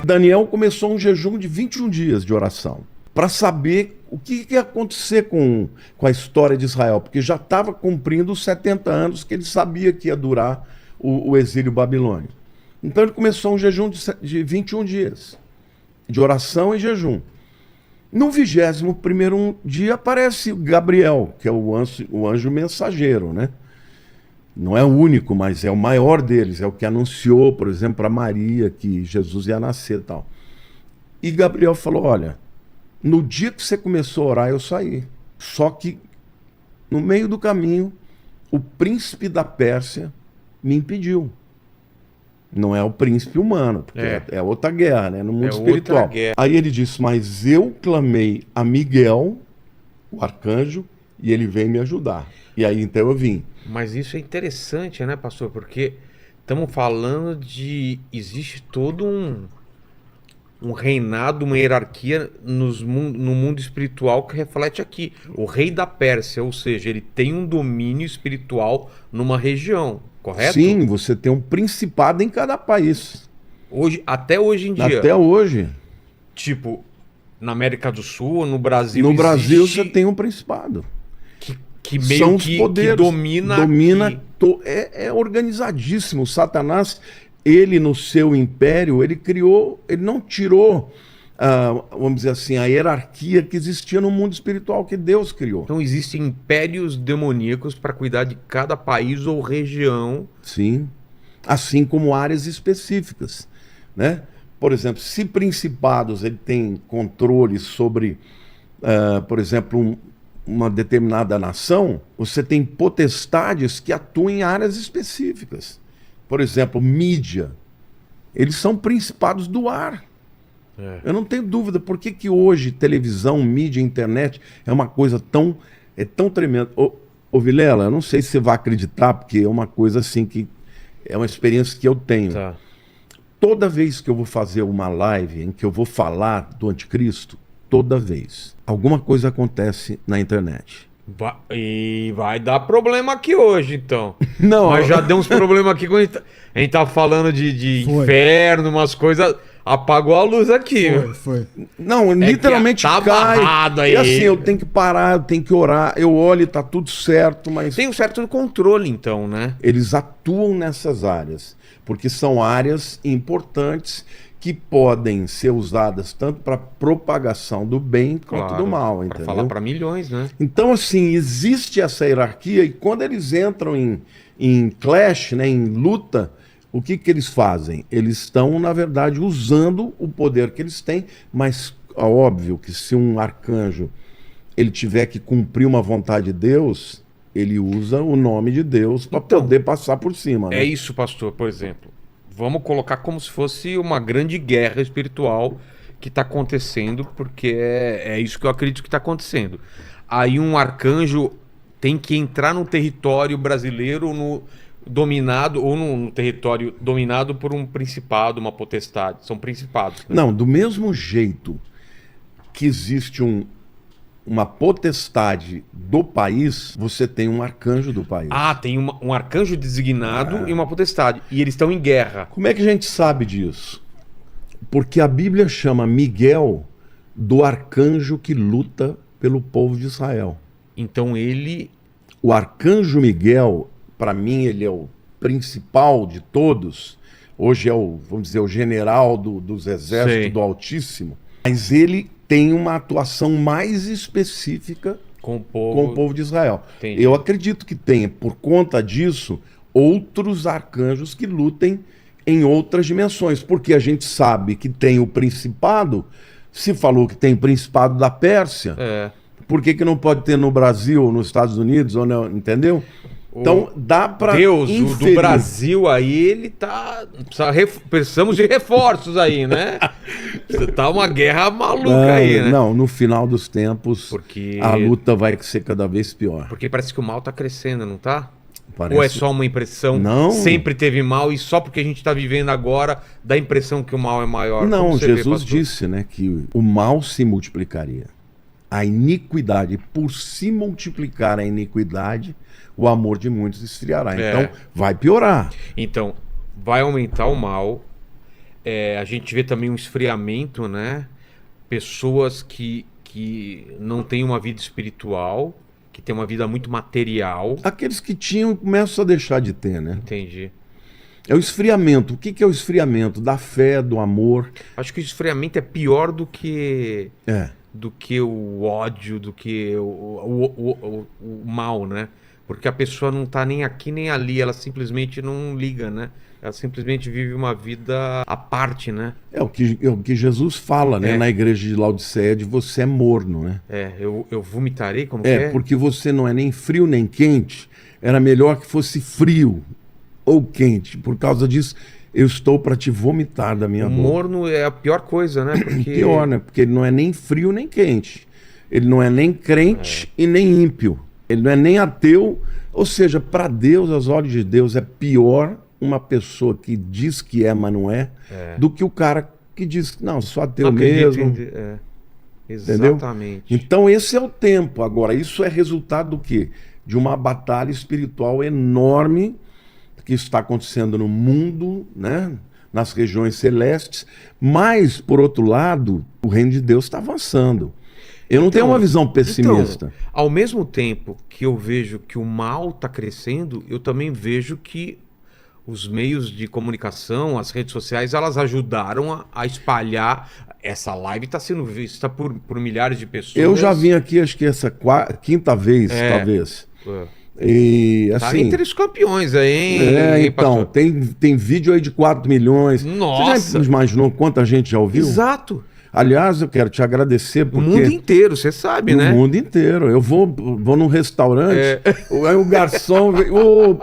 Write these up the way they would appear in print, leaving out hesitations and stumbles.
Daniel começou um jejum de 21 dias de oração, para saber o que ia acontecer com a história de Israel, porque já estava cumprindo os 70 anos que ele sabia que ia durar o exílio babilônico. Então ele começou um jejum de 21 dias, de oração e jejum. No 21º dia aparece Gabriel, que é o anjo mensageiro, né? Não é o único, mas é o maior deles, é o que anunciou, por exemplo, para Maria que Jesus ia nascer e tal. E Gabriel falou, olha, no dia que você começou a orar, eu saí. Só que, no meio do caminho, o príncipe da Pérsia me impediu. Não é o príncipe humano, porque é outra guerra, né? No mundo espiritual. Aí ele disse, mas eu clamei a Miguel, o arcanjo, e ele veio me ajudar. E aí então eu vim. Mas isso é interessante, né, pastor? Porque estamos falando de... Existe todo um reinado, uma hierarquia no mundo espiritual que reflete aqui. O rei da Pérsia, ou seja, ele tem um domínio espiritual numa região, correto? Sim, você tem um principado em cada país. Até hoje em dia. Até hoje. Tipo, na América do Sul, no Brasil. No Brasil você tem um principado. Que meio são os poderes, que domina é organizadíssimo. Satanás, ele no seu império, ele não tirou, vamos dizer assim, a hierarquia que existia no mundo espiritual que Deus criou. Então existem impérios demoníacos para cuidar de cada país ou região. Sim, assim como áreas específicas, né? Por exemplo, se principados ele tem controle sobre, por exemplo, uma determinada nação, você tem potestades que atuam em áreas específicas. Por exemplo, mídia. Eles são principados do ar. Eu não tenho dúvida. Por que hoje televisão, mídia, internet é uma coisa tão tremenda? Ô Vilela, eu não sei se você vai acreditar, porque é uma coisa assim que é uma experiência que eu tenho. Tá. Toda vez que eu vou fazer uma live em que eu vou falar do anticristo, toda vez, alguma coisa acontece na internet. E vai dar problema aqui hoje, então. Não. Mas já deu uns problemas aqui quando a gente tá falando de inferno, umas coisas. Apagou a luz aqui. Foi. Não, literalmente tá cai. Barrado aí. E assim, eu tenho que parar, eu tenho que orar. Eu olho e tá tudo certo, mas... Tem um certo controle, então, né? Eles atuam nessas áreas, porque são áreas importantes que podem ser usadas tanto para propagação do bem quanto do mal, entendeu? Para falar para milhões, né? Então, assim, existe essa hierarquia e quando eles entram em clash, né, em luta, o que eles fazem? Eles estão, na verdade, usando o poder que eles têm, mas é óbvio que se um arcanjo ele tiver que cumprir uma vontade de Deus, ele usa o nome de Deus para poder passar por cima. Né? É isso, pastor, por exemplo. Vamos colocar como se fosse uma grande guerra espiritual que está acontecendo, porque é isso que eu acredito que está acontecendo. Aí um arcanjo tem que entrar no território brasileiro dominado, ou no território dominado por um principado, uma potestade. São principados. Né? Não, do mesmo jeito que existe uma potestade do país, você tem um arcanjo do país. Ah, tem um arcanjo designado e uma potestade. E eles estão em guerra. Como é que a gente sabe disso? Porque a Bíblia chama Miguel do arcanjo que luta pelo povo de Israel. Então ele... O arcanjo Miguel, para mim, ele é o principal de todos. Hoje é vamos dizer, o general dos exércitos do Altíssimo. Mas ele tem uma atuação mais específica com o povo de Israel. Entendi. Eu acredito que tenha, por conta disso, outros arcanjos que lutem em outras dimensões. Porque a gente sabe que tem o principado, se falou que tem o principado da Pérsia, por que não pode ter no Brasil, nos Estados Unidos, ou não, entendeu? Então dá para Deus, o do Brasil aí, ele tá... Precisamos de reforços aí, né? Tá uma guerra maluca aí, né? Não, no final dos tempos, a luta vai ser cada vez pior. Porque parece que o mal tá crescendo, não tá? Parece... Ou é só uma impressão? Não. Sempre teve mal e só porque a gente tá vivendo agora dá a impressão que o mal é maior? Não, Jesus disse, né, que o mal se multiplicaria. A iniquidade, por se multiplicar a iniquidade, o amor de muitos esfriará. Então, vai piorar. Então, vai aumentar o mal. A gente vê também um esfriamento, né? Pessoas que não têm uma vida espiritual, que têm uma vida muito material. Aqueles que tinham começam a deixar de ter, né? Entendi. É o esfriamento. O que que é o esfriamento? Da fé, do amor. Acho que o esfriamento é pior É. do que o ódio, do que o mal, né? Porque a pessoa não tá nem aqui nem ali, ela simplesmente não liga, né? Ela simplesmente vive uma vida à parte, né? É o que Jesus fala, né? É. Na igreja de Laodiceia, de você é morno, né? Eu vomitarei, como que É, é? porque você não é nem frio nem quente. Era melhor que fosse frio ou quente. Por causa disso, eu estou para te vomitar da minha O boca. morno é a pior coisa, né? Porque Pior, né? Porque ele não é nem frio nem quente. Ele não é nem crente e nem ímpio. Ele não é nem ateu. Ou seja, para Deus, aos olhos de Deus, é pior uma pessoa que diz que é, mas não é, do que o cara que diz que não, sou ateu não acredito mesmo. Entendeu? Exatamente. Então esse é o tempo. Agora, isso é resultado do quê? De uma batalha espiritual enorme que está acontecendo no mundo, né? Nas regiões celestes. Mas, por outro lado, o reino de Deus está avançando. Eu não tenho uma visão pessimista. Então, ao mesmo tempo que eu vejo que o mal está crescendo, eu também vejo que os meios de comunicação, as redes sociais, elas ajudaram a espalhar. Essa live está sendo vista por milhares de pessoas. Eu já vim aqui, acho que essa quinta vez, talvez. E Tá assim. entre os campeões aí, hein? Então, tem vídeo aí de 4 milhões. Nossa! Você já imaginou quanta gente já ouviu? Exato. Aliás, eu quero te agradecer O porque... mundo inteiro, você sabe, No né? mundo inteiro. Eu vou num restaurante, aí o garçom vem, "Ô,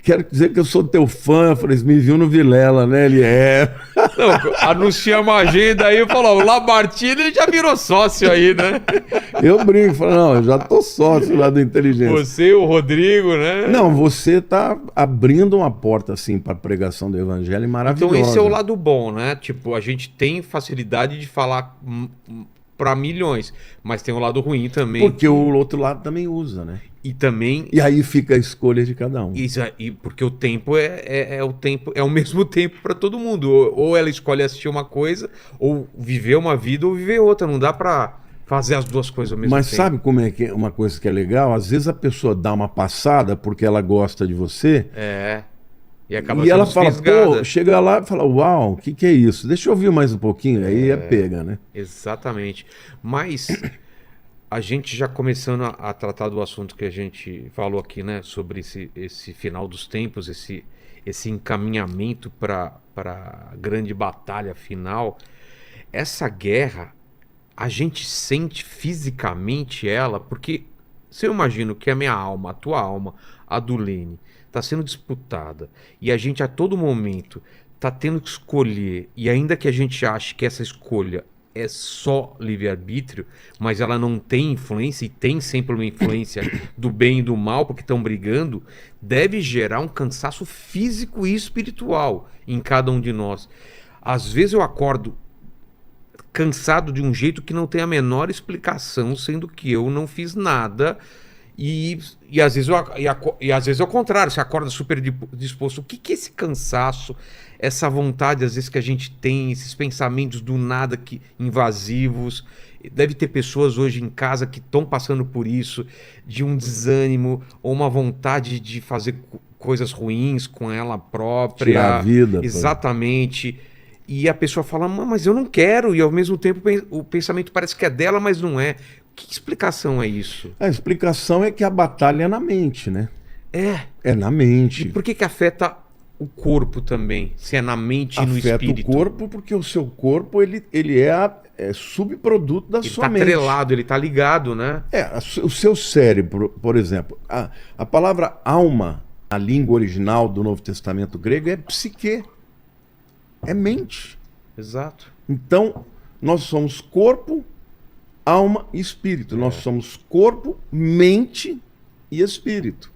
quero dizer que eu sou teu fã." Eu falei, me viu no Vilela, né? Ele é. Não, anuncia uma agenda aí, falou, o Lamartine ele já virou sócio aí, né? Eu brinco, falo, não, eu já tô sócio lá do Inteligência. Você, o Rodrigo, né? Não, você tá abrindo uma porta, assim, para pregação do evangelho maravilhosa. Então esse é o lado bom, né? Tipo, a gente tem facilidade de falar para milhões, mas tem o lado ruim também. Porque o outro lado também usa, né? E também... E aí fica a escolha de cada um. Porque o tempo é o tempo, é o mesmo tempo para todo mundo. Ou ela escolhe assistir uma coisa, ou viver uma vida, ou viver outra. Não dá para fazer as duas coisas ao mesmo tempo. Mas sabe como é que uma coisa que é legal? Às vezes a pessoa dá uma passada porque ela gosta de você. E acaba E sendo ela fala, fisgada. pô, chega lá e fala, uau, o que é isso? Deixa eu ouvir mais um pouquinho. Aí pega, né? Exatamente. Mas a gente já começando a tratar do assunto que a gente falou aqui, né? Sobre esse final dos tempos, esse encaminhamento para a grande batalha final. Essa guerra, a gente sente fisicamente ela, porque se eu imagino que a minha alma, a tua alma, a do Lene, está sendo disputada, e a gente a todo momento está tendo que escolher, e ainda que a gente ache que essa escolha é só livre-arbítrio, mas ela não tem influência, e tem sempre uma influência do bem e do mal, porque estão brigando, deve gerar um cansaço físico e espiritual em cada um de nós. Às vezes eu acordo cansado de um jeito que não tem a menor explicação, sendo que eu não fiz nada. E às vezes às vezes é o contrário, você acorda super disposto. O que é esse cansaço, essa vontade às vezes que a gente tem, esses pensamentos do nada invasivos? Deve ter pessoas hoje em casa que estão passando por isso, de um desânimo ou uma vontade de fazer coisas ruins com ela própria. Tirar a vida. Exatamente. E a pessoa fala, mas eu não quero, e ao mesmo tempo o pensamento parece que é dela, mas não é. Que explicação é isso? A explicação é que a batalha é na mente, né? É na mente. E por que afeta o corpo também? Se é na mente e no espírito? Afeta o corpo porque o seu corpo ele é subproduto da sua mente. Ele está atrelado, ele está ligado, né? O seu cérebro, por exemplo, a palavra alma, a língua original do Novo Testamento grego é psique. É mente. Exato. Então, nós somos corpo, alma e espírito. Nós somos corpo, mente e espírito.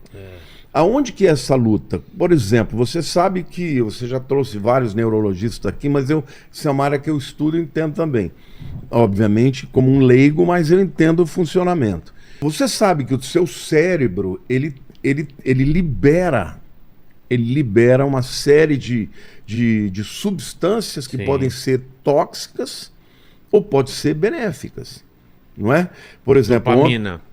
Aonde que é essa luta? Por exemplo, você sabe que você já trouxe vários neurologistas aqui, mas isso é uma área que eu estudo e entendo também. Obviamente, como um leigo, mas eu entendo o funcionamento. Você sabe que o seu cérebro, ele libera ele libera uma série de substâncias que Sim. podem ser tóxicas ou podem ser benéficas, não é? Por exemplo,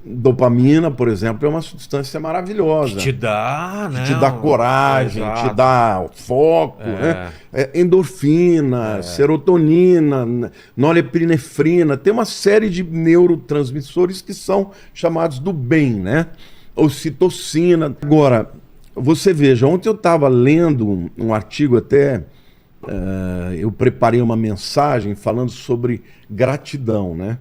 dopamina, por exemplo, é uma substância maravilhosa. Que te dá, né? Que te dá coragem, Exato. te dá foco, né? Endorfina, serotonina, norepinefrina, tem uma série de neurotransmissores que são chamados do bem, né? Ocitocina. Agora, você veja, ontem eu estava lendo um artigo até, eu preparei uma mensagem falando sobre gratidão, né?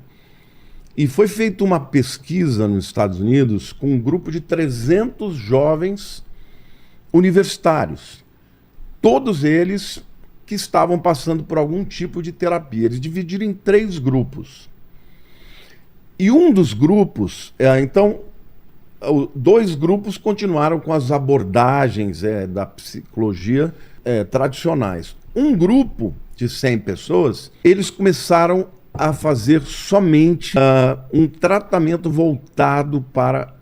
E foi feita uma pesquisa nos Estados Unidos com um grupo de 300 jovens universitários. Todos eles que estavam passando por algum tipo de terapia. Eles dividiram em 3 grupos. E um dos grupos, então, 2 grupos continuaram com as abordagens da psicologia tradicionais. Um grupo de 100 pessoas, eles começaram a fazer somente um tratamento voltado para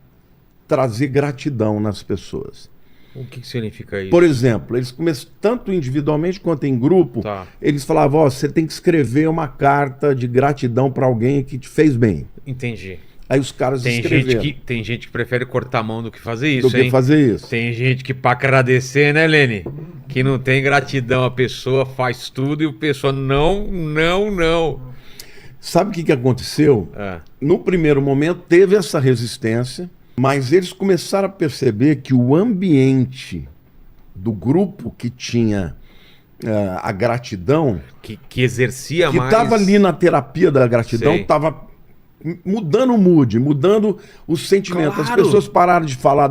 trazer gratidão nas pessoas. O que significa isso? Por exemplo, eles começam, tanto individualmente quanto em grupo, eles falavam, você tem que escrever uma carta de gratidão para alguém que te fez bem. Entendi. Aí os caras escreveram. Tem gente que prefere cortar a mão do que fazer isso, do que fazer isso. Tem gente que, para agradecer, né, Lene? Que não tem gratidão, a pessoa faz tudo e a pessoa não. Sabe o que aconteceu? No primeiro momento teve essa resistência, mas eles começaram a perceber que o ambiente do grupo que tinha a gratidão, que exercia que mais... que estava ali na terapia da gratidão, estava mudando o mood, mudando o sentimento. Claro. As pessoas pararam de falar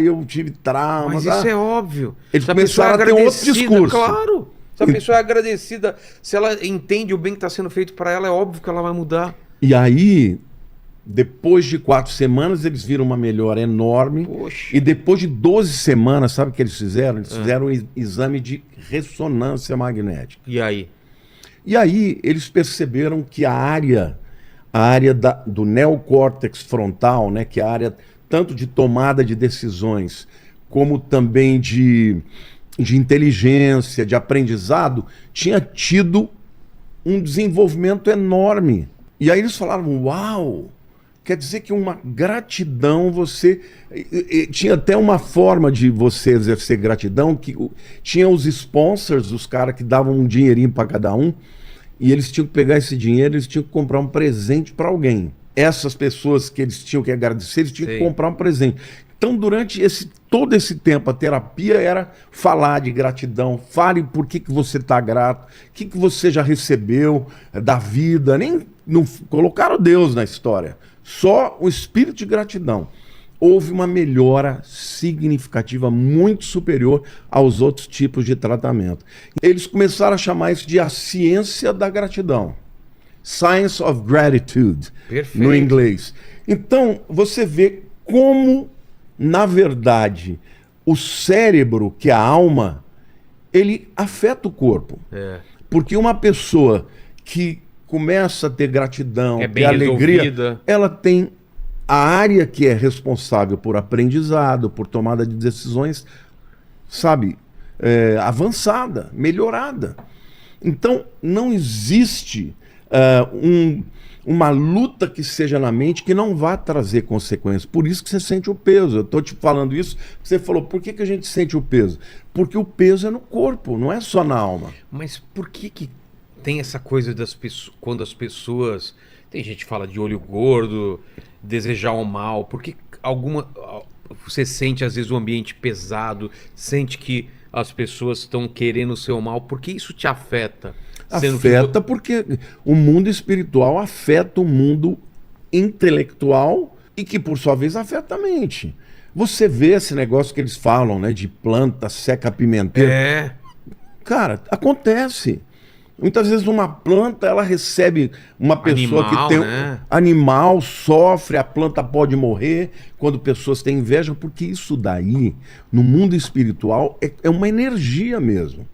eu tive trauma. Mas isso é óbvio. Eles começaram a ter um outro discurso. Claro. Se a pessoa é agradecida, se ela entende o bem que está sendo feito para ela, é óbvio que ela vai mudar. E aí, depois de 4 semanas, eles viram uma melhora enorme. Poxa. E depois de 12 semanas, sabe o que eles fizeram? Eles fizeram um exame de ressonância magnética. E aí? E aí, eles perceberam que a área do neocórtex frontal, né, que é a área tanto de tomada de decisões, como também de inteligência, de aprendizado, tinha tido um desenvolvimento enorme. E aí eles falaram, uau, quer dizer que uma gratidão, tinha até uma forma de você exercer gratidão, que tinha os sponsors, os caras que davam um dinheirinho para cada um, e eles tinham que pegar esse dinheiro, eles tinham que comprar um presente para alguém. Essas pessoas que eles tinham que agradecer, eles tinham que comprar um presente. Então, durante todo esse tempo, a terapia era falar de gratidão. Fale por que você está grato, o que você já recebeu da vida. Não colocaram Deus na história, só o espírito de gratidão. Houve uma melhora significativa, muito superior aos outros tipos de tratamento. Eles começaram a chamar isso de a ciência da gratidão. Science of Gratitude, Perfeito. No inglês. Então, você vê como, na verdade, o cérebro, que é a alma, ele afeta o corpo. Porque uma pessoa que começa a ter gratidão, é ter bem alegria, resolvida, ela tem a área que é responsável por aprendizado, por tomada de decisões, sabe, avançada, melhorada. Então, não existe uma luta que seja na mente que não vá trazer consequências. Por isso que você sente o peso. Eu estou te falando isso, você falou, por que a gente sente o peso? Porque o peso é no corpo, não é só na alma. Mas por que tem essa coisa das pessoas, quando as pessoas... Tem gente que fala de olho gordo, desejar o mal. Porque você sente às vezes o ambiente pesado, sente que as pessoas estão querendo o seu mal. Por que isso te afeta? Afeta porque o mundo espiritual afeta o mundo intelectual e que, por sua vez, afeta a mente. Você vê esse negócio que eles falam, né, de planta seca pimenteira. Cara, acontece. Muitas vezes uma planta, ela recebe uma pessoa que tem animal, sofre, a planta pode morrer quando pessoas têm inveja, porque isso daí, no mundo espiritual, é uma energia mesmo.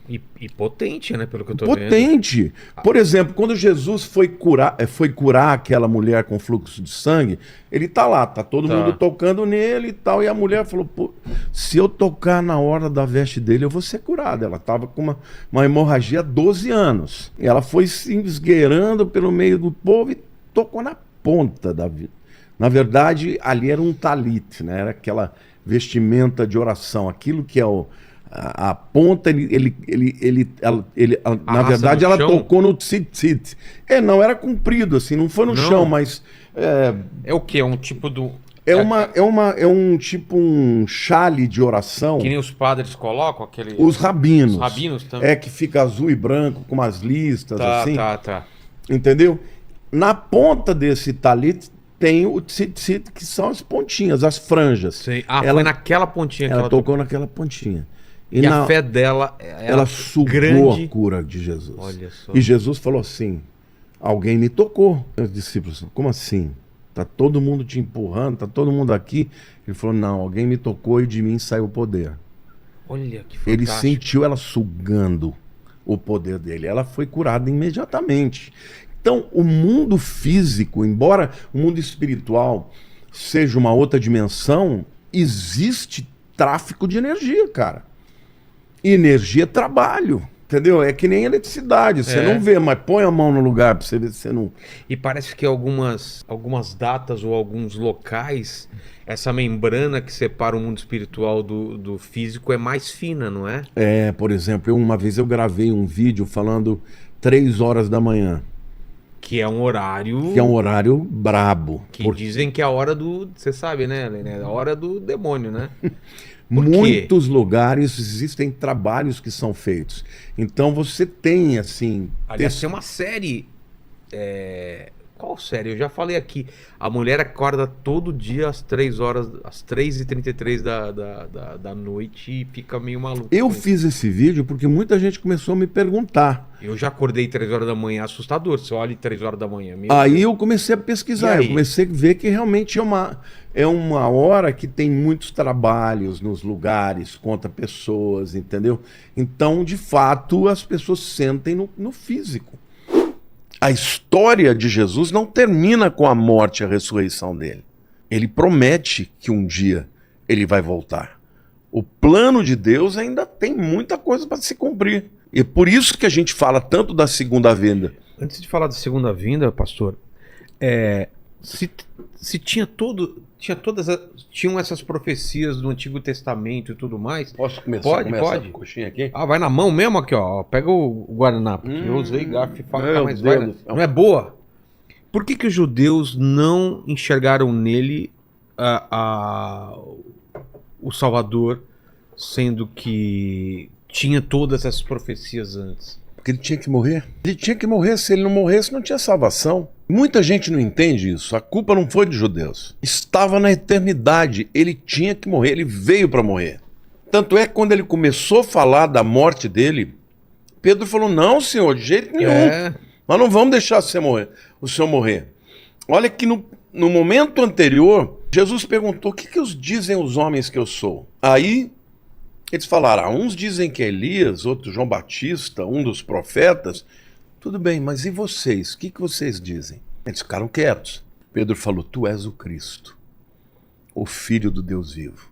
E potente, né? Pelo que eu tô vendo. Potente. Por exemplo, quando Jesus foi curar aquela mulher com fluxo de sangue, ele tá lá, tá todo mundo tocando nele e tal, e a mulher falou, pô, se eu tocar na hora da veste dele, eu vou ser curada. Ela tava com uma hemorragia há 12 anos. E ela foi se esgueirando pelo meio do povo e tocou na ponta da vida. Na verdade, ali era um talit, né? Era aquela vestimenta de oração, aquilo que é a ponta, na verdade, ela tocou no tzitzit. Não era comprido, assim, não foi no chão, mas... É o quê? É um tipo do... É um tipo um chale de oração. Que nem os padres colocam? Aquele... Os rabinos. Os rabinos também. É que fica azul e branco, com umas listas, assim. Tá. Entendeu? Na ponta desse talit tem o tzitzit, que são as pontinhas, as franjas. Sim. Foi naquela pontinha que ela tocou naquela pontinha. E a fé dela... Ela sugou a cura de Jesus. Olha só. E Jesus falou assim, alguém me tocou. Os discípulos, como assim? Tá todo mundo te empurrando, tá todo mundo aqui. Ele falou, não, alguém me tocou e de mim saiu o poder. Olha que fantástico. Ele sentiu ela sugando o poder dele. Ela foi curada imediatamente. Então, o mundo físico, embora o mundo espiritual seja uma outra dimensão, existe tráfico de energia, cara. E energia é trabalho, entendeu? É que nem eletricidade. Você não vê, mas põe a mão no lugar pra você ver se você não... E parece que algumas datas ou alguns locais, essa membrana que separa o mundo espiritual do físico é mais fina, não é? Por exemplo, uma vez eu gravei um vídeo falando 3 horas da manhã. Que é um horário... Que é um horário brabo. Que dizem que é a hora do... Você sabe, né, Helena? A hora do demônio, né? Muitos lugares existem trabalhos que são feitos. Então você tem, assim... Aliás, tem uma série... Qual série? Eu já falei aqui. A mulher acorda todo dia às 3 horas, às 3h33 da noite e fica meio maluco. Eu fiz esse vídeo porque muita gente começou a me perguntar. Eu já acordei 3 horas da manhã, assustador. Você olha 3 horas da manhã. Aí eu comecei a pesquisar, eu comecei a ver que realmente é uma hora que tem muitos trabalhos nos lugares, contra pessoas, entendeu? Então, de fato, as pessoas sentem no físico. A história de Jesus não termina com a morte e a ressurreição dele. Ele promete que um dia ele vai voltar. O plano de Deus ainda tem muita coisa para se cumprir. E é por isso que a gente fala tanto da segunda vinda. Antes de falar da segunda vinda, pastor, se tinham essas profecias do Antigo Testamento e tudo mais. Posso começar? Pode. Coxinha aqui? Vai na mão mesmo aqui, ó. Pega o guardanapo. Eu usei garfo e faca, mas vai. Não é boa? Por que os judeus não enxergaram nele o Salvador, sendo que tinha todas essas profecias antes? Porque ele tinha que morrer. Ele tinha que morrer. Se ele não morresse, não tinha salvação. Muita gente não entende isso. A culpa não foi dos judeus. Estava na eternidade. Ele tinha que morrer. Ele veio para morrer. Tanto é que quando ele começou a falar da morte dele, Pedro falou, não, senhor, de jeito nenhum. Nós não vamos deixar o senhor morrer. Olha que no momento anterior, Jesus perguntou, o que os dizem os homens que eu sou? Aí eles falaram, uns dizem que é Elias, outros João Batista, um dos profetas. Tudo bem, mas e vocês? O que vocês dizem? Eles ficaram quietos. Pedro falou, tu és o Cristo, o Filho do Deus vivo.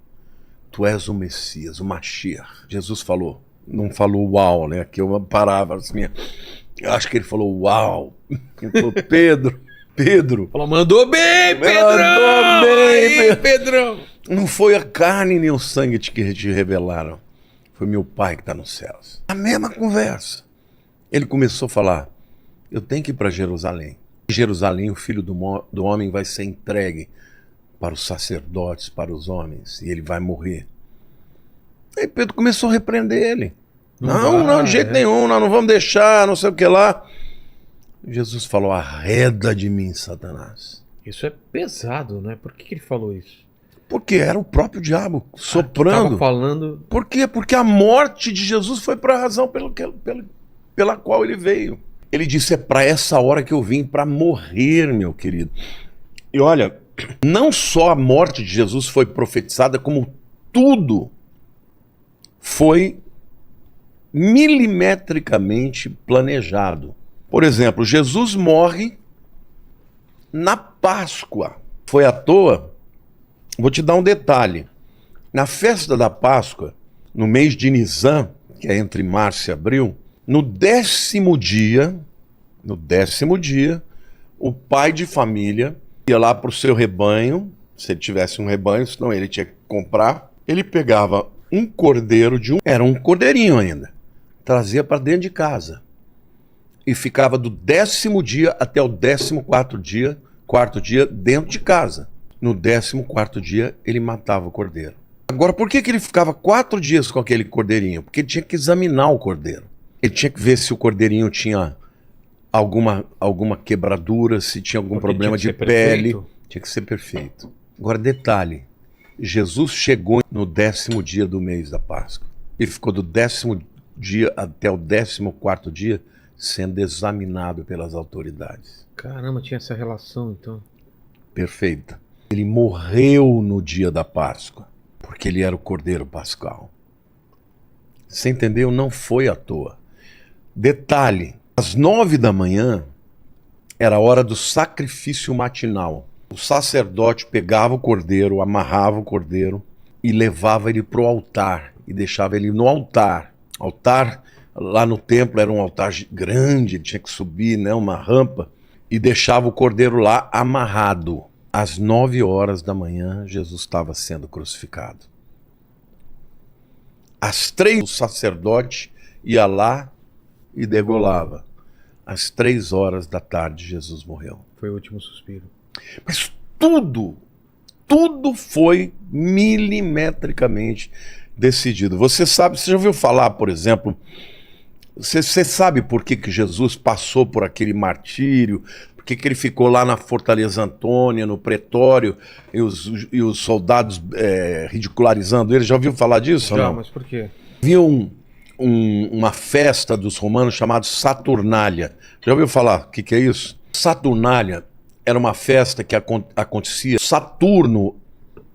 Tu és o Messias, o Mashiach. Jesus falou, não falou uau, né? Aqui é uma palavra assim, eu acho que ele falou uau. Ele falou, Pedro. Falou, mandou bem, Pedrão! Pedrão! Não foi a carne nem o sangue que te revelaram. Foi meu Pai que está nos céus. A mesma conversa. Ele começou a falar, eu tenho que ir para Jerusalém. Em Jerusalém o Filho do Homem vai ser entregue para os sacerdotes, para os homens, e ele vai morrer. Aí Pedro começou a repreender ele. Não, de jeito nenhum, nós não vamos deixar, não sei o que lá. Jesus falou, arreda de mim, Satanás. Isso é pesado, né? Por que ele falou isso? Porque era o próprio diabo soprando. Estava falando... Por quê? Porque a morte de Jesus foi para a razão pela qual ele veio. Ele disse, é para essa hora que eu vim, para morrer, meu querido. E olha, não só a morte de Jesus foi profetizada, como tudo foi milimetricamente planejado. Por exemplo, Jesus morre na Páscoa. Foi à toa? Vou te dar um detalhe. Na festa da Páscoa, no mês de Nisan, que é entre março e abril, no 10º dia, o pai de família ia lá para o seu rebanho, se ele tivesse um rebanho, senão ele tinha que comprar. Ele pegava um cordeiro era um cordeirinho ainda, trazia para dentro de casa e ficava do 10º dia até o 14º dia dentro de casa. No 14º dia ele matava o cordeiro. Agora, por que ele ficava 4 dias com aquele cordeirinho? Porque ele tinha que examinar o cordeiro. Ele tinha que ver se o cordeirinho tinha alguma quebradura, se tinha algum problema de pele. Tinha que ser perfeito. Agora, detalhe. Jesus chegou no 10º dia do mês da Páscoa. Ele ficou do 10º dia até o 14º dia sendo examinado pelas autoridades. Caramba, tinha essa relação, então. Perfeita. Ele morreu no dia da Páscoa, porque ele era o Cordeiro Pascal. Você entendeu? Não foi à toa. Detalhe, às 9 da manhã era a hora do sacrifício matinal. O sacerdote pegava o cordeiro, amarrava o cordeiro e levava ele para o altar e deixava ele no altar. Altar lá no templo era um altar grande, ele tinha que subir, né, uma rampa, e deixava o cordeiro lá amarrado. Às 9 horas da manhã, Jesus estava sendo crucificado. Às 3, o sacerdote ia lá e degolava. Às 3 horas da tarde, Jesus morreu. Foi o último suspiro. Mas tudo foi milimetricamente decidido. Você já ouviu falar, por exemplo, você sabe por que Jesus passou por aquele martírio? Por que ele ficou lá na Fortaleza Antônia, no pretório, e os soldados ridicularizando ele? Já ouviu falar disso? Já, ou não? mas por quê? Havia uma festa dos romanos chamada Saturnália. Já ouviu falar o que é isso? Saturnália era uma festa que acontecia. Saturno,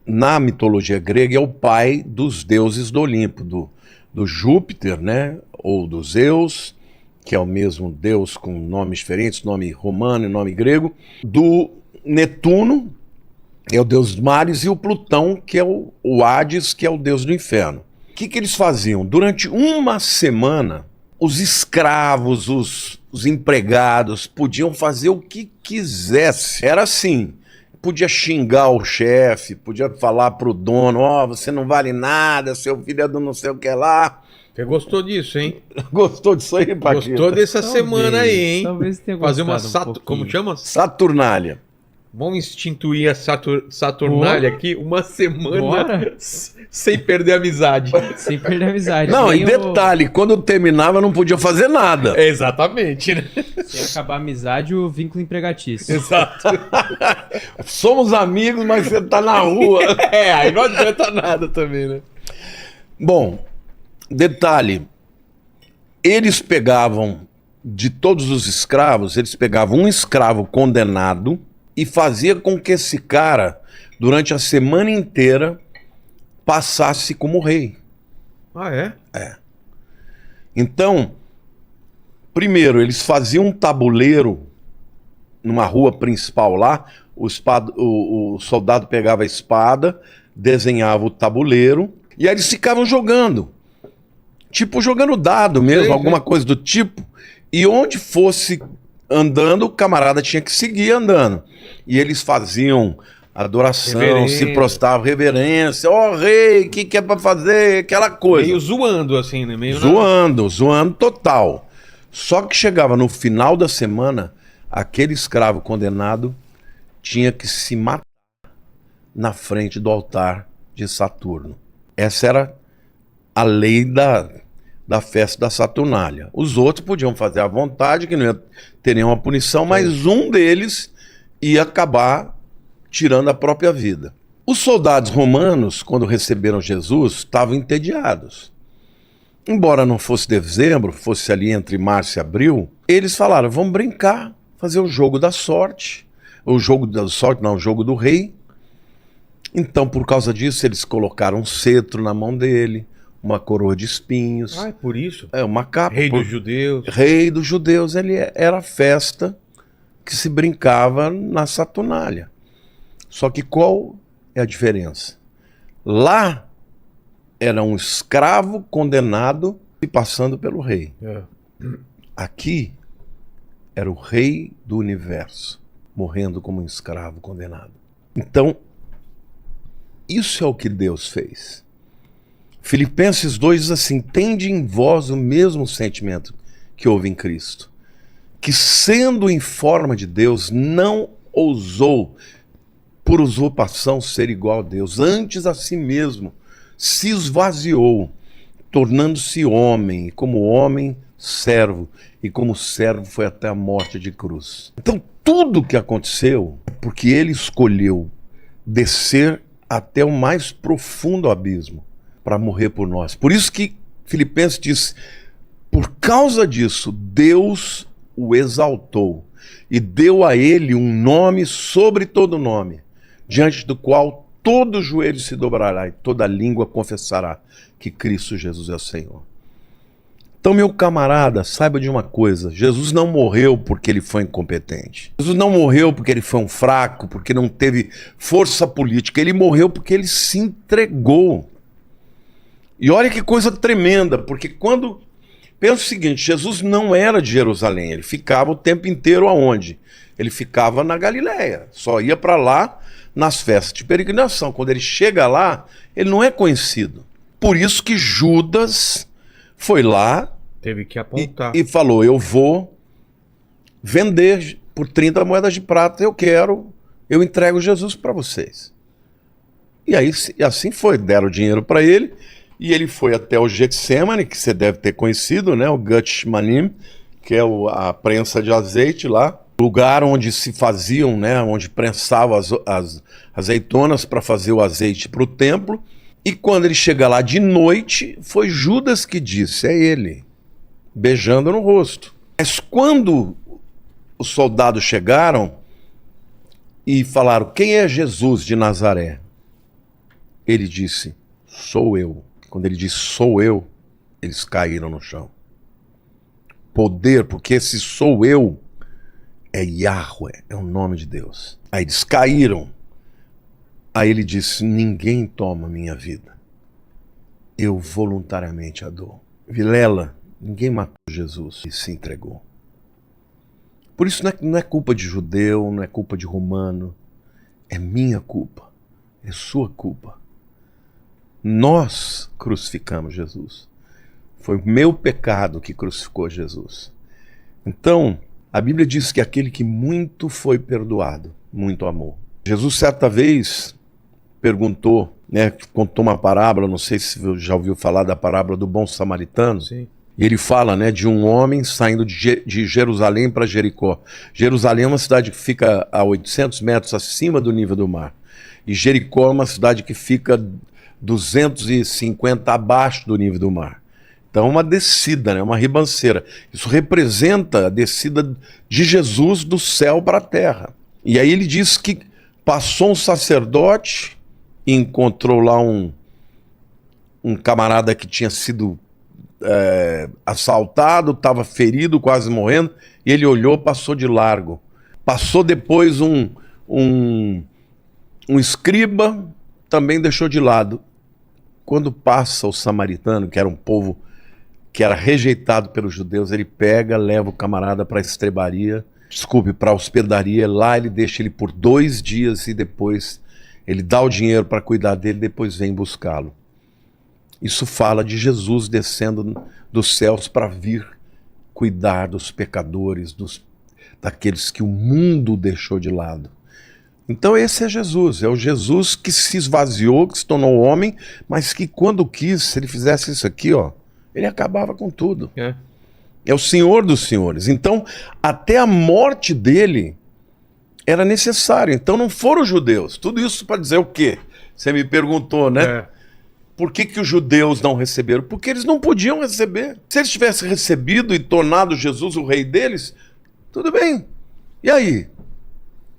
na mitologia grega, é o pai dos deuses do Olimpo, do Júpiter, né? Ou do Zeus, que é o mesmo deus com nomes diferentes, nome romano e nome grego, do Netuno, é o deus dos mares, e o Plutão, que é o Hades, que é o deus do inferno. O que eles faziam? Durante uma semana, os escravos, os empregados podiam fazer o que quisesse. Era assim, podia xingar o chefe, podia falar pro dono, você não vale nada, seu filho é do não sei o que lá. Você gostou disso, hein? Gostou disso aí, Paquito? Gostou dessa semana aí, hein? Talvez tenha Fazer gostado uma um pouquinho. como chama? Saturnália. Vamos instituir a Saturnália aqui uma semana Bora. sem perder a amizade. Sem perder a amizade. Não, Nem e detalhe, quando terminava não podia fazer nada. Exatamente, né? Se acabar a amizade, o vínculo empregatício. Exato. Somos amigos, mas você tá na rua. Aí não adianta nada também, né? Bom, detalhe, eles pegavam, de todos os escravos, eles pegavam um escravo condenado e fazia com que esse cara, durante a semana inteira, passasse como rei. Ah, é? Então, primeiro, eles faziam um tabuleiro numa rua principal lá, o soldado pegava a espada, desenhava o tabuleiro, e aí eles ficavam jogando. Tipo, jogando dado mesmo, Sim, alguma coisa do tipo. E onde fosse andando, o camarada tinha que seguir andando. E eles faziam adoração, Reverência. se prostravam, reverência. Ó, rei, o que é pra fazer? Aquela coisa. Meio zoando, assim, né? Meio Zoando total. Só que chegava no final da semana, aquele escravo condenado tinha que se matar na frente do altar de Saturno. Essa era a lei da festa da Saturnália. Os outros podiam fazer à vontade, que não ia ter nenhuma punição, mas um deles ia acabar tirando a própria vida. Os soldados romanos, quando receberam Jesus, estavam entediados. Embora não fosse dezembro, fosse ali entre março e abril, eles falaram, vamos brincar, fazer o jogo da sorte. O jogo da sorte, não, o jogo do rei. Então, por causa disso, eles colocaram um cetro na mão dele, uma coroa de espinhos. Ah, é por isso? É uma capa. Rei dos judeus. Rei dos judeus, ele era a festa que se brincava na Saturnália. Só que qual é a diferença? Lá era um escravo condenado e passando pelo rei. É. Aqui era o rei do universo, morrendo como um escravo condenado. Então, isso é o que Deus fez. Filipenses 2 diz assim: tende em vós o mesmo sentimento que houve em Cristo, que sendo em forma de Deus, não ousou por usurpação ser igual a Deus, antes a si mesmo se esvaziou, tornando-se homem, e como homem, servo, e como servo foi até a morte de cruz. Então tudo que aconteceu, porque ele escolheu descer até o mais profundo abismo para morrer por nós. Por isso que Filipenses diz: por causa disso, Deus o exaltou e deu a ele um nome sobre todo nome, diante do qual todo joelho se dobrará e toda língua confessará que Cristo Jesus é o Senhor. Então, meu camarada, saiba de uma coisa: Jesus não morreu porque ele foi incompetente. Jesus não morreu porque ele foi um fraco, porque não teve força política. Ele morreu porque ele se entregou. E olha que coisa tremenda, porque quando... Pensa o seguinte: Jesus não era de Jerusalém, ele ficava o tempo inteiro aonde? Ele ficava na Galileia, só ia para lá nas festas de peregrinação. Quando ele chega lá, ele não é conhecido. Por isso que Judas foi lá Teve que apontar. e falou: eu vou vender por 30 moedas de prata, eu entrego Jesus para vocês. E aí assim foi, deram dinheiro para ele, e ele foi até o Getsemane, que você deve ter conhecido, né? O Getshmanim, que é a prensa de azeite lá, lugar onde se faziam, né? Onde prensavam as azeitonas para fazer o azeite para o templo. E quando ele chega lá de noite, foi Judas que disse: é ele, beijando no rosto. Mas quando os soldados chegaram e falaram: quem é Jesus de Nazaré? Ele disse: sou eu. Quando ele disse sou eu, eles caíram no chão. Poder, porque esse sou eu é Yahweh, é o nome de Deus. Aí eles caíram. Aí ele disse: ninguém toma minha vida, eu voluntariamente a dou. Vilela, ninguém matou Jesus e se entregou. Por isso não é culpa de judeu, não é culpa de romano, é minha culpa, é sua culpa. Nós crucificamos Jesus. Foi o meu pecado que crucificou Jesus. Então, a Bíblia diz que aquele que muito foi perdoado, muito amou. Jesus certa vez perguntou, né, contou uma parábola, não sei se você já ouviu falar da parábola do bom samaritano. Sim. E ele fala, né, de um homem saindo de Jerusalém para Jericó. Jerusalém é uma cidade que fica a 800 metros acima do nível do mar. E Jericó é uma cidade que fica 250 abaixo do nível do mar. Então é uma descida, né, uma ribanceira. Isso representa a descida de Jesus do céu para a terra. E aí ele diz que passou um sacerdote e encontrou lá um camarada que tinha sido assaltado, estava ferido, quase morrendo, e ele olhou, passou de largo. Passou depois um escriba, também deixou de lado. Quando passa o samaritano, que era um povo que era rejeitado pelos judeus, ele pega, leva o camarada para a estrebaria, para a hospedaria, lá ele deixa ele por 2 dias e depois ele dá o dinheiro para cuidar dele, depois vem buscá-lo. Isso fala de Jesus descendo dos céus para vir cuidar dos pecadores, daqueles que o mundo deixou de lado. Então esse é Jesus, é o Jesus que se esvaziou, que se tornou homem, mas que quando quis, se ele fizesse isso aqui, ó, ele acabava com tudo. É o Senhor dos senhores. Então, até a morte dele era necessário. Então não foram os judeus. Tudo isso para dizer o quê? Você me perguntou, né? Por que os judeus não receberam? Porque eles não podiam receber. Se eles tivessem recebido e tornado Jesus o rei deles, tudo bem. E aí?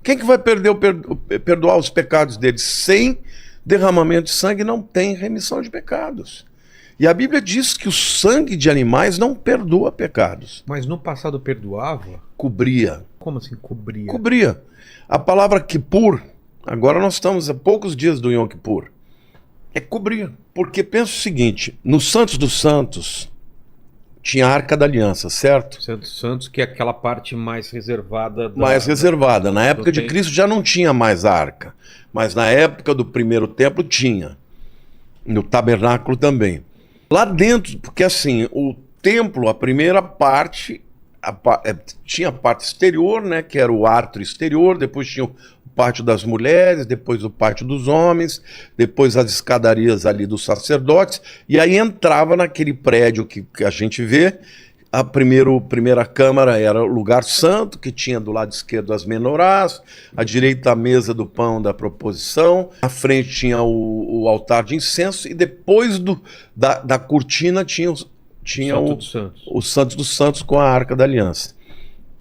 Quem que vai perdoar os pecados deles? Sem derramamento de sangue não tem remissão de pecados. E a Bíblia diz que o sangue de animais não perdoa pecados. Mas no passado perdoava? Cobria. Como assim cobria? Cobria. A palavra Kippur, agora nós estamos a poucos dias do Yom Kippur, é cobrir. Porque pensa o seguinte, no Santos dos Santos tinha a Arca da Aliança, certo? Santos, que é aquela parte mais reservada. Mais reservada. Na época de templo. Cristo já não tinha mais a arca, mas na época do primeiro templo tinha. No tabernáculo também. Lá dentro, porque assim, o templo, a primeira parte, tinha a parte exterior, né, que era o átrio exterior, depois tinha o pátio das mulheres, depois o pátio dos homens, depois as escadarias ali dos sacerdotes, e aí entrava naquele prédio que a gente vê. A primeira câmara era o lugar santo, que tinha do lado esquerdo as menorás, à direita a mesa do pão da proposição, à frente tinha o altar de incenso, e depois da cortina tinha o Santo dos Santos com a Arca da Aliança.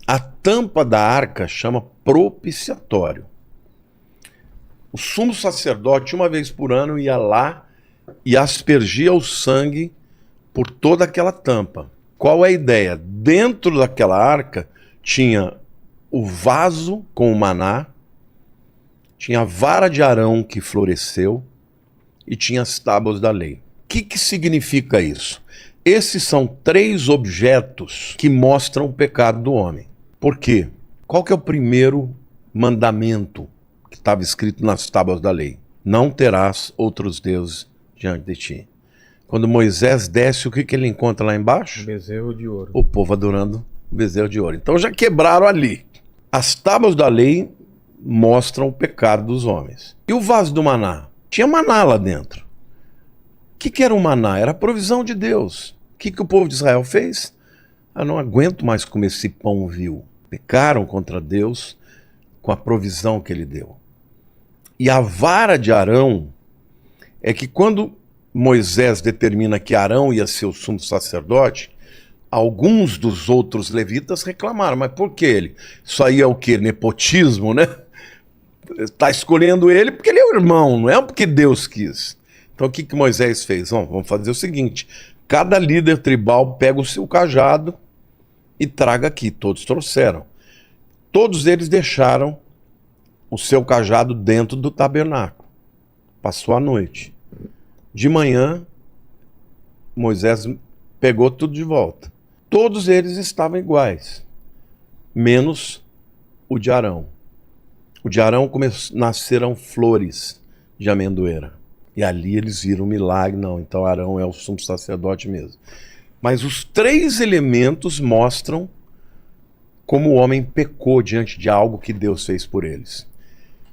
A tampa da arca chama propiciatório. O sumo sacerdote, uma vez por ano, ia lá e aspergia o sangue por toda aquela tampa. Qual é a ideia? Dentro daquela arca tinha o vaso com o maná, tinha a vara de Arão que floresceu e tinha as tábuas da lei. O que significa isso? Esses são 3 objetos que mostram o pecado do homem. Por quê? Qual que é o primeiro mandamento que estava escrito nas tábuas da lei? Não terás outros deuses diante de ti. Quando Moisés desce, o que ele encontra lá embaixo? Bezerro de ouro. O povo adorando o bezerro de ouro. Então já quebraram ali. As tábuas da lei mostram o pecado dos homens. E o vaso do maná? Tinha maná lá dentro. O que era o maná? Era a provisão de Deus. O que o povo de Israel fez? Não aguento mais comer esse pão vil. Pecaram contra Deus com a provisão que ele deu. E a vara de Arão é que quando Moisés determina que Arão ia ser o sumo sacerdote, alguns dos outros levitas reclamaram. Mas por que ele? Isso aí é o quê? Nepotismo, né? Está escolhendo ele porque ele é o irmão, não é porque Deus quis. Então o que Moisés fez? Vamos fazer o seguinte, cada líder tribal pega o seu cajado e traga aqui. Todos trouxeram. Todos eles deixaram o seu cajado dentro do tabernáculo. Passou a noite. De manhã, Moisés pegou tudo de volta. Todos eles estavam iguais, menos o de Arão. O de Arão nasceram flores de amendoeira. E ali eles viram um milagre. Não, então Arão é o sumo sacerdote mesmo. Mas os 3 elementos mostram como o homem pecou diante de algo que Deus fez por eles.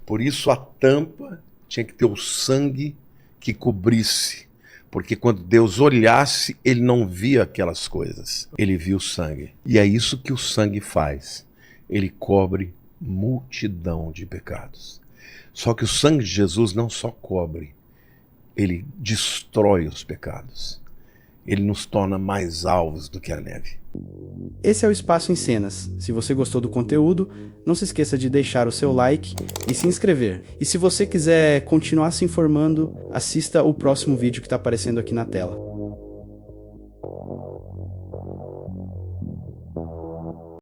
Por isso a tampa tinha que ter o sangue que cobrisse, porque quando Deus olhasse, ele não via aquelas coisas, ele via o sangue. E é isso que o sangue faz, ele cobre multidão de pecados. Só que o sangue de Jesus não só cobre, ele destrói os pecados, ele nos torna mais alvos do que a neve. Esse é o Espaço em Cenas. Se você gostou do conteúdo, não se esqueça de deixar o seu like e se inscrever. E se você quiser continuar se informando, assista o próximo vídeo que está aparecendo aqui na tela.